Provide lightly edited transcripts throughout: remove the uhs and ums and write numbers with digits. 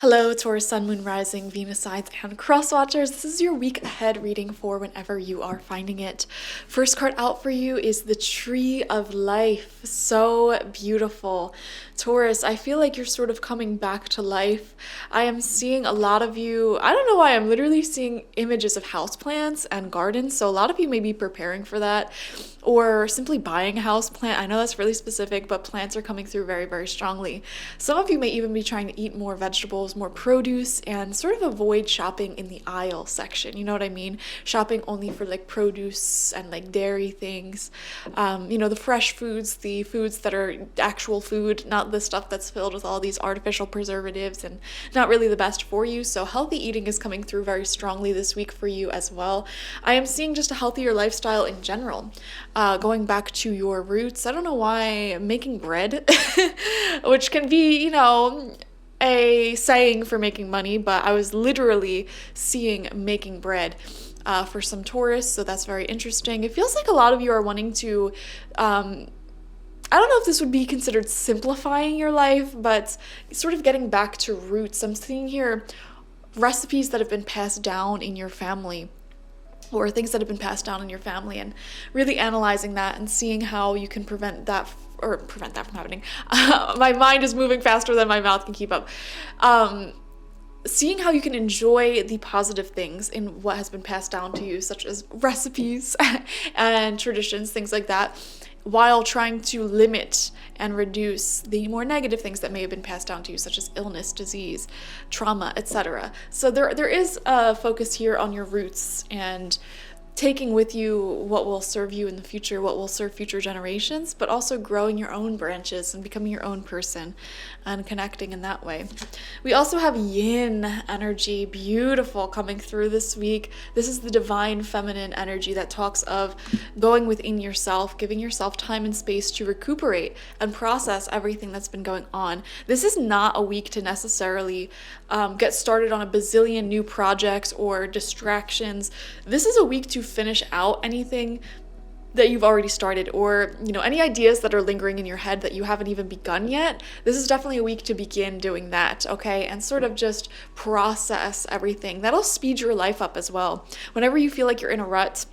Hello, Taurus, Sun, Moon, Rising, Venus, signs, and cross watchers. This is your week ahead reading for whenever you are finding it. First card out for you is the Tree of Life. So beautiful. Taurus, I feel like you're sort of coming back to life. I am seeing a lot of you, I don't know why, I'm literally seeing images of houseplants and gardens. So a lot of you may be preparing for that or simply buying a house plant. I know that's really specific, but plants are coming through very, very strongly. Some of you may even be trying to eat more vegetables, more produce, and sort of avoid shopping in the aisle section. You know what I mean? Shopping only for like produce and like dairy things. The fresh foods, the foods that are actual food, not the stuff that's filled with all these artificial preservatives and not really the best for you. So healthy eating is coming through very strongly this week for you as well. I am seeing just a healthier lifestyle in general. Going back to your roots, I don't know why, making bread, which can be, a saying for making money, but I was literally seeing making bread for some Taurus, so that's very interesting. It feels like a lot of you are wanting to, I don't know if this would be considered simplifying your life, but sort of getting back to roots. I'm seeing here recipes that have been passed down in your family, or things that have been passed down in your family, and really analyzing that and seeing how you can prevent that from happening. My mind is moving faster than my mouth can keep up. Seeing how you can enjoy the positive things in what has been passed down to you, such as recipes and traditions, things like that, while trying to limit and reduce the more negative things that may have been passed down to you, such as illness, disease, trauma, etc. So there is a focus here on your roots and taking with you what will serve you in the future, what will serve future generations, but also growing your own branches and becoming your own person and connecting in that way. We also have yin energy, beautiful, coming through this week. This is the divine feminine energy that talks of going within yourself, giving yourself time and space to recuperate and process everything that's been going on. This is not a week to necessarily get started on a bazillion new projects or distractions. This is a week to finish out anything that you've already started, or any ideas that are lingering in your head that you haven't even begun yet. This is definitely a week to begin doing that, okay? And sort of just process everything. That'll speed your life up as well. Whenever you feel like you're in a rut,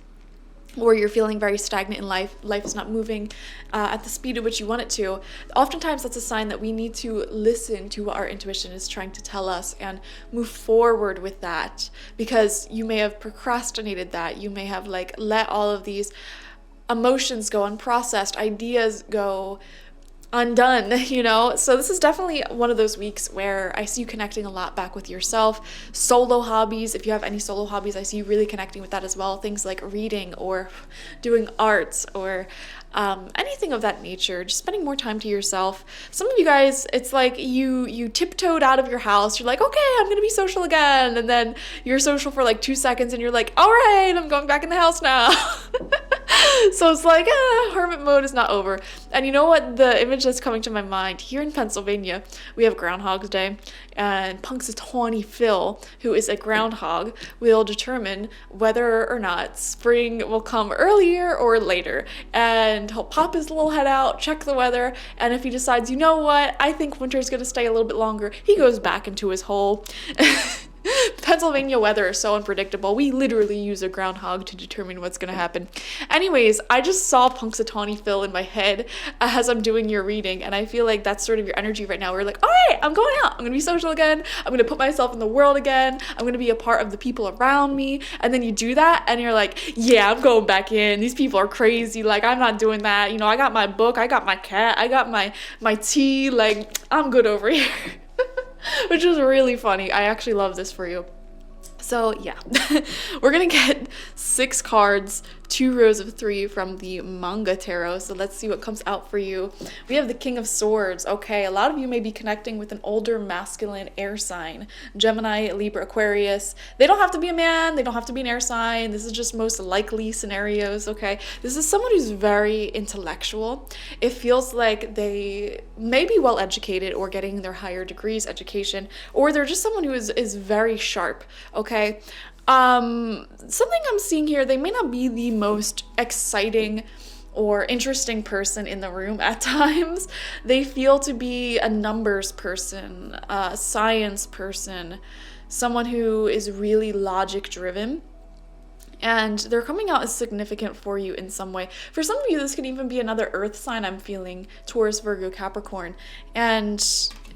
or you're feeling very stagnant in life is not moving at the speed at which you want it to, oftentimes that's a sign that we need to listen to what our intuition is trying to tell us and move forward with that, because you may have procrastinated that. You may have let all of these emotions go unprocessed, ideas go undone, So this is definitely one of those weeks where I see you connecting a lot back with yourself. Solo hobbies, if you have any solo hobbies, I see you really connecting with that as well. Things like reading or doing arts or anything of that nature, just spending more time to yourself. Some of you guys, it's like you tiptoed out of your house. You're like, okay, I'm gonna be social again, and then you're social for like 2 seconds and you're like, all right, I'm going back in the house now. So it's like, hermit mode is not over. And you know what, the image that's coming to my mind, here in Pennsylvania, we have Groundhog's Day, and Punxsutawney Phil, who is a groundhog, will determine whether or not spring will come earlier or later. And he'll pop his little head out, check the weather, and if he decides, you know what, I think winter's gonna stay a little bit longer, he goes back into his hole. Pennsylvania weather is so unpredictable. We literally use a groundhog to determine what's going to happen. Anyways, I just saw Punxsutawney Phil in my head as I'm doing your reading, and I feel like that's sort of your energy right now. We're like, all right, I'm going out. I'm going to be social again. I'm going to put myself in the world again. I'm going to be a part of the people around me. And then you do that, and you're like, yeah, I'm going back in. These people are crazy. Like, I'm not doing that. I got my book. I got my cat. I got my tea. Like, I'm good over here. Which is really funny. I actually love this for you. So yeah, we're gonna get 6 cards, 2 rows of 3 from the manga tarot. So let's see what comes out for you. We have the King of Swords. Okay, a lot of you may be connecting with an older masculine air sign. Gemini, Libra, Aquarius. They don't have to be a man. They don't have to be an air sign. This is just most likely scenarios, okay? This is someone who's very intellectual. It feels like they may be well educated or getting their higher degrees education, or they're just someone who is very sharp, okay? Something I'm seeing here, they may not be the most exciting or interesting person in the room at times. They feel to be a numbers person, a science person, someone who is really logic driven. And they're coming out as significant for you in some way. For some of you, this could even be another earth sign I'm feeling, Taurus, Virgo, Capricorn. And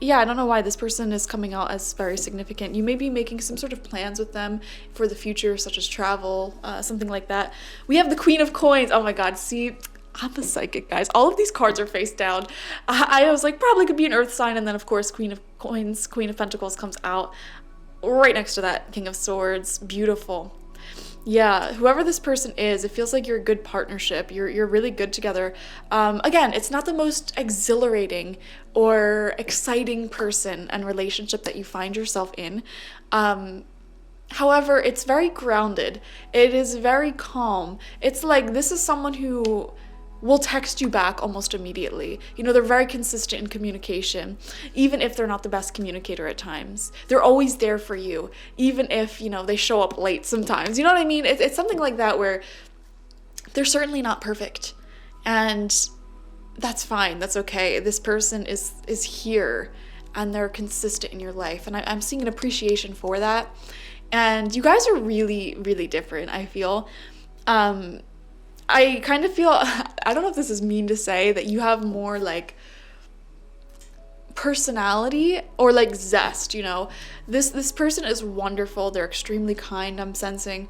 yeah, I don't know why this person is coming out as very significant. You may be making some sort of plans with them for the future, such as travel, something like that. We have the Queen of Coins. Oh my God, see, I'm a psychic, guys. All of these cards are face down. I was like, probably could be an earth sign. And then, of course, Queen of Coins, Queen of Pentacles comes out right next to that, King of Swords. Beautiful. Yeah, whoever this person is, it feels like you're a good partnership. You're really good together. Again, it's not the most exhilarating or exciting person and relationship that you find yourself in. However, it's very grounded. It is very calm. It's like this is someone who will text you back almost immediately. You know, they're very consistent in communication, even if they're not the best communicator at times. They're always there for you, even if, you know, they show up late sometimes. You know what I mean? It's something like that where they're certainly not perfect. And that's fine. That's okay. This person is here and they're consistent in your life. And I'm seeing an appreciation for that. And you guys are really, really different, I feel. I kind of feel, I don't know if this is mean to say, that you have more like personality or like zest, you know. This person is wonderful. They're extremely kind, I'm sensing,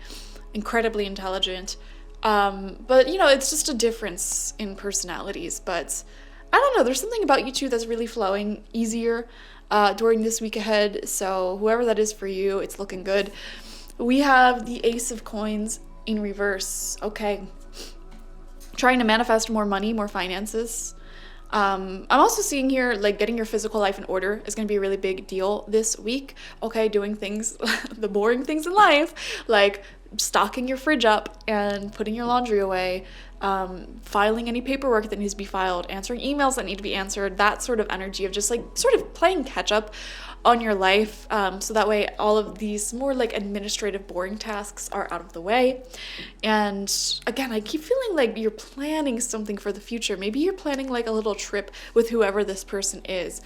incredibly intelligent. But you know, it's just a difference in personalities. But I don't know, there's something about you two that's really flowing easier during this week ahead. So whoever that is for you, it's looking good. We have the Ace of Coins in reverse. Okay. Trying to manifest more money, more finances. I'm also seeing here, like, getting your physical life in order is going to be a really big deal this week. Okay, doing things, the boring things in life, like stocking your fridge up and putting your laundry away, filing any paperwork that needs to be filed, answering emails that need to be answered, that sort of energy of just like sort of playing catch up on your life, so that way all of these more like administrative boring tasks are out of the way. And again, I keep feeling like you're planning something for the future. Maybe you're planning like a little trip with whoever this person is,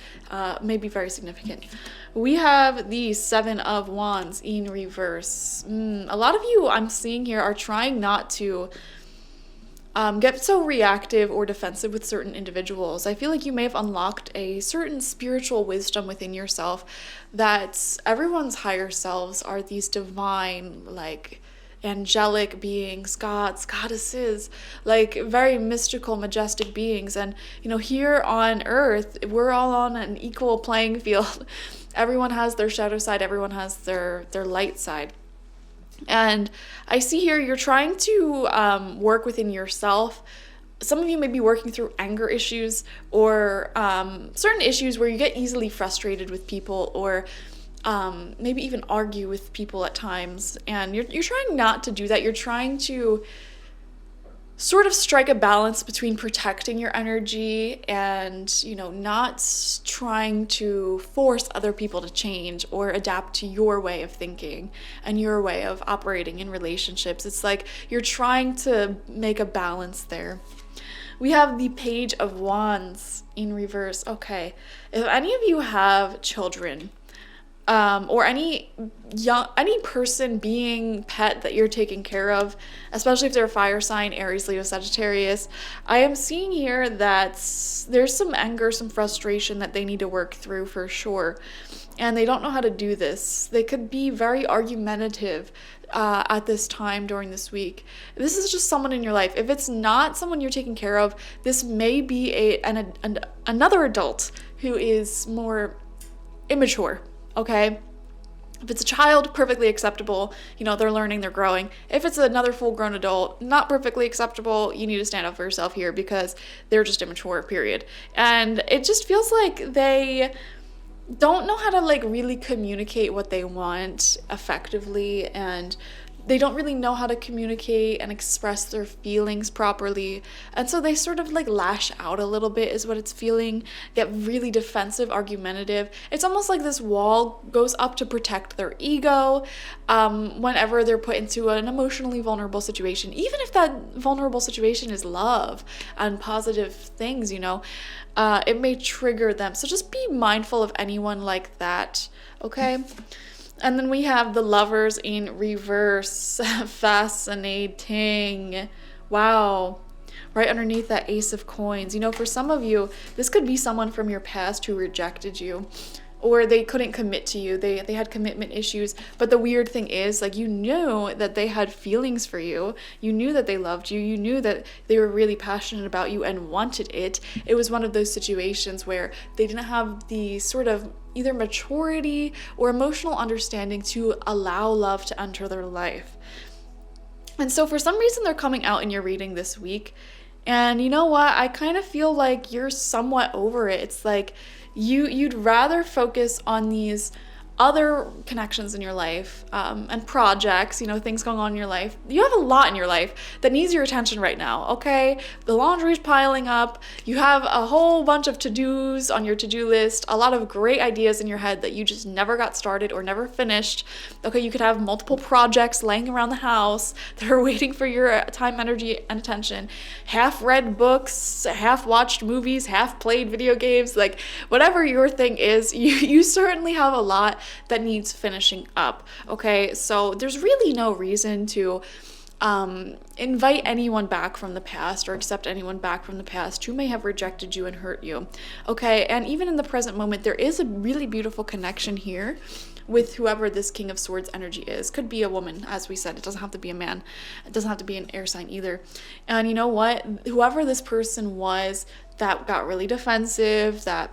maybe very significant. We have the Seven of Wands in reverse. A lot of you I'm seeing here are trying not to get so reactive or defensive with certain individuals. I feel like you may have unlocked a certain spiritual wisdom within yourself that everyone's higher selves are these divine, like, angelic beings, gods, goddesses, like very mystical, majestic beings. And, you know, here on earth, we're all on an equal playing field. Everyone has their shadow side, everyone has their light side. And I see here you're trying to work within yourself. Some of you may be working through anger issues or certain issues where you get easily frustrated with people, or maybe even argue with people at times. And you're trying not to do that. You're trying to sort of strike a balance between protecting your energy and, you know, not trying to force other people to change or adapt to your way of thinking and your way of operating in relationships. It's like you're trying to make a balance there. We have the Page of Wands in reverse. Okay, if any of you have children, or any person, being, pet that you're taking care of, especially if they're a fire sign, Aries, Leo, Sagittarius, I am seeing here that there's some anger, some frustration that they need to work through for sure. And they don't know how to do this. They could be very argumentative at this time during this week. This is just someone in your life. If it's not someone you're taking care of, this may be another adult who is more immature. Okay, if it's a child, perfectly acceptable. You know, they're learning, they're growing. If it's another full-grown adult, not perfectly acceptable. You need to stand up for yourself here because they're just immature, period. And it just feels like they don't know how to like really communicate what they want effectively, and they don't really know how to communicate and express their feelings properly. And so they sort of like lash out a little bit, is what it's feeling, get really defensive, argumentative. It's almost like this wall goes up to protect their ego whenever they're put into an emotionally vulnerable situation, even if that vulnerable situation is love and positive things, it may trigger them. So just be mindful of anyone like that, okay? And then we have the Lovers in reverse. Fascinating. Wow. Right underneath that Ace of Coins. For some of you, this could be someone from your past who rejected you, or they couldn't commit to you. They had commitment issues. But the weird thing is, like, you knew that they had feelings for you. You knew that they loved you. You knew that they were really passionate about you and wanted it. It was one of those situations where they didn't have the sort of either maturity or emotional understanding to allow love to enter their life. And so for some reason, they're coming out in your reading this week. And you know what? I kind of feel like you're somewhat over it. It's like you'd rather focus on these other connections in your life and projects, things going on in your life. You have a lot in your life that needs your attention right now, okay? The laundry's piling up. You have a whole bunch of to-dos on your to-do list, a lot of great ideas in your head that you just never got started or never finished. Okay, you could have multiple projects laying around the house that are waiting for your time, energy, and attention. Half read books, half watched movies, half played video games, like whatever your thing is, you certainly have a lot that needs finishing up, okay? So there's really no reason to invite anyone back from the past or accept anyone back from the past who may have rejected you and hurt you, okay? And even in the present moment, there is a really beautiful connection here with whoever this King of Swords energy is. Could be a woman, as we said. It doesn't have to be a man. It doesn't have to be an air sign either. And you know what? Whoever this person was that got really defensive, that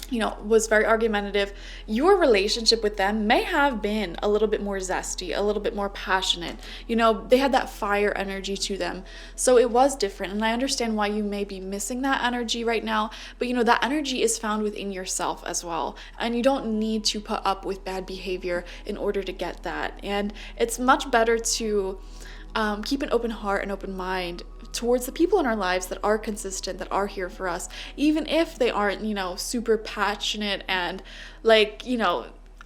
was very argumentative, your relationship with them may have been a little bit more zesty, a little bit more passionate. They had that fire energy to them. So it was different. And I understand why you may be missing that energy right now. But that energy is found within yourself as well. And you don't need to put up with bad behavior in order to get that. And it's much better to keep an open heart and open mind towards the people in our lives that are consistent, that are here for us, even if they aren't, super passionate and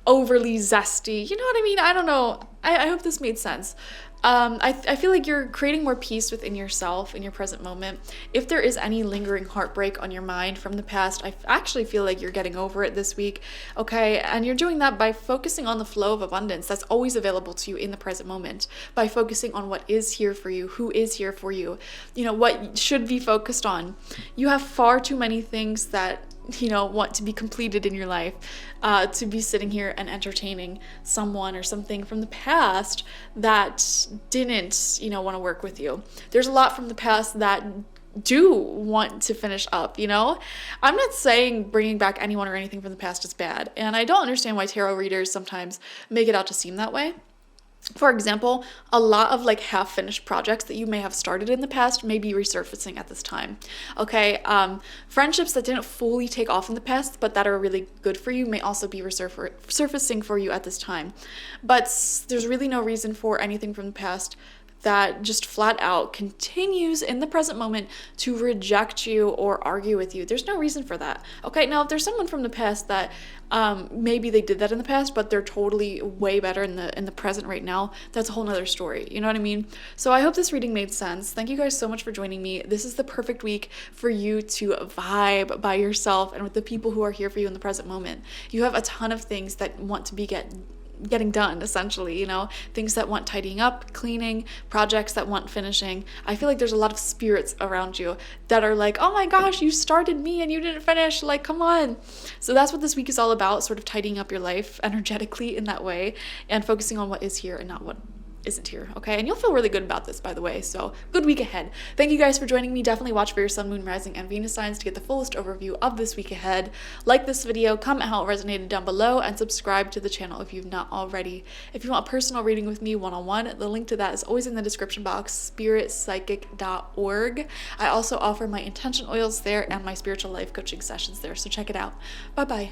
overly zesty. You know what I mean? I don't know. I hope this made sense. I feel like you're creating more peace within yourself in your present moment. If there is any lingering heartbreak on your mind from the past, I actually feel like you're getting over it this week, okay? And you're doing that by focusing on the flow of abundance that's always available to you in the present moment, by focusing on what is here for you, who is here for you, what should be focused on. You have far too many things that want to be completed in your life, to be sitting here and entertaining someone or something from the past that didn't, want to work with you. There's a lot from the past that do want to finish up, I'm not saying bringing back anyone or anything from the past is bad, and I don't understand why tarot readers sometimes make it out to seem that way. For example, a lot of half-finished projects that you may have started in the past may be resurfacing at this time, okay? Friendships that didn't fully take off in the past but that are really good for you may also be resurfacing for you at this time. But there's really no reason for anything from the past that just flat out continues in the present moment to reject you or argue with you. There's no reason for that. Okay, now if there's someone from the past that maybe they did that in the past, but they're totally way better in the present right now, that's a whole nother story. You know what I mean? So I hope this reading made sense. Thank you guys so much for joining me. This is the perfect week for you to vibe by yourself and with the people who are here for you in the present moment. You have a ton of things that want to be getting done, essentially, things that want tidying up, cleaning, projects that want finishing. I feel like there's a lot of spirits around you that are like, oh my gosh, you started me and you didn't finish, come on. So that's what this week is all about, sort of tidying up your life energetically in that way and focusing on what is here and not what isn't here, okay? And you'll feel really good about this, by the way, so good week ahead. Thank you guys for joining me. Definitely watch for your sun, moon, rising, and Venus signs to get the fullest overview of this week ahead. Like this video, comment how it resonated down below, and subscribe to the channel if you've not already. If you want a personal reading with me one-on-one, the link to that is always in the description box, spiritpsychic.org. I also offer my intention oils there and my spiritual life coaching sessions there, so check it out. Bye-bye.